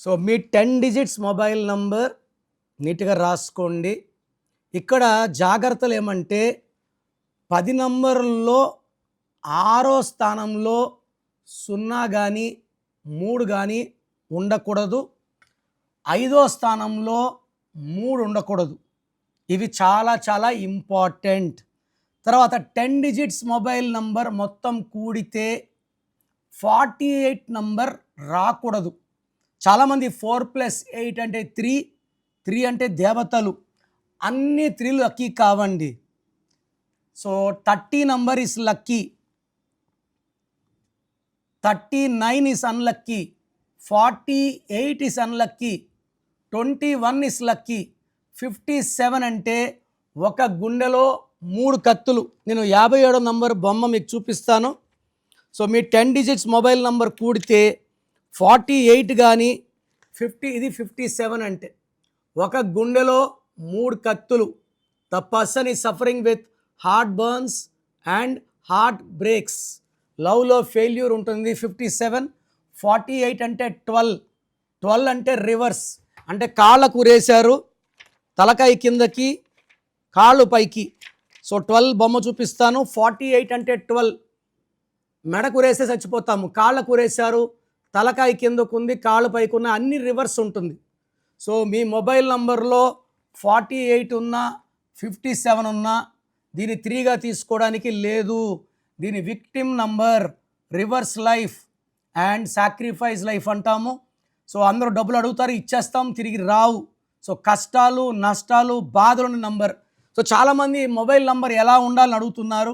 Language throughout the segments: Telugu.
సో మీ 10 డిజిట్స్ మొబైల్ నంబర్ నీట్గా రాసుకోండి. ఇక్కడ జాగ్రత్తలు ఏమంటే 10 నంబర్లలో 6వ స్థానంలో 0 కానీ 3 కానీ ఉండకూడదు. 5వ స్థానంలో 3 ఉండకూడదు. ఇవి చాలా చాలా ఇంపార్టెంట్. తర్వాత 10 డిజిట్స్ మొబైల్ నంబర్ మొత్తం కూడితే 48 నంబర్ రాకూడదు. చాలామంది 4+8 అంటే 3 అంటే దేవతలు, అన్ని 3లు లక్కీ కావండి. So 30 number is lucky, 39 is unlucky, 48 is unlucky, 21 is lucky, 57 అంటే ఒక గుండెలో 3 కత్తులు. నేను 57వ నంబర్ బొమ్మ మీకు చూపిస్తాను. సో మీ 10 డిజిట్స్ మొబైల్ నంబర్ కూడితే 48 కానీ 50, ఇది 57 అంటే ఒక గుండెలో 3 కత్తులు. The person is suffering with heart burns and heart breaks. లవ్లో ఫెయిల్యూర్ ఉంటుంది. 57. 48 అంటే 12 అంటే రివర్స్, అంటే కాళ్ళకు రేశారు, తలకాయ కిందకి కాళ్ళు పైకి. సో 12 బొమ్మ చూపిస్తాను. 48 అంటే 12, మెడకు రేస్తే చచ్చిపోతాము. కాళ్ళకు రేశారు, తలకాయ కిందకు ఉంది, కాళ్ళు పైకి ఉన్న, అన్ని రివర్స్ ఉంటుంది. సో మీ మొబైల్ నంబర్లో 48 ఉన్నా 57 ఉన్నా దీన్ని 3గా తీసుకోవడానికి లేదు. దీని victim number, reverse life and sacrifice life అంటాము. సో అందరూ డబ్బులు అడుగుతారు, ఇచ్చేస్తాం, తిరిగి రావు. సో కష్టాలు, నష్టాలు, బాధలున్న నంబర్. సో చాలామంది మొబైల్ నంబర్ ఎలా ఉండాలని అడుగుతున్నారు.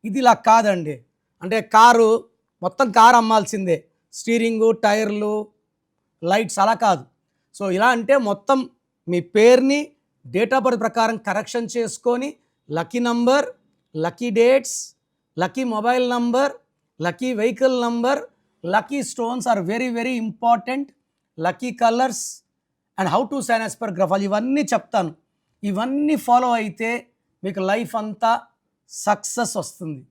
ఇది ఇలా కాదండి. అంటే కారు మొత్తం కారు అమ్మాల్సిందే, స్టీరింగు, టైర్లు, లైట్స్ అలా కాదు. సో ఇలా అంటే మొత్తం మీ పేరుని డేట్ ఆఫ్ బర్త్ ప్రకారం కరెక్షన్ చేసుకొని lucky number, lucky dates, lucky mobile number, lucky vehicle number, lucky stones are very very important, lucky colours and how to sign as per graphology, ఇవన్నీ చెప్తాను. ఇవన్నీ ఫాలో అయితే మీకు లైఫ్ అంతా సక్సెస్ వస్తుంది.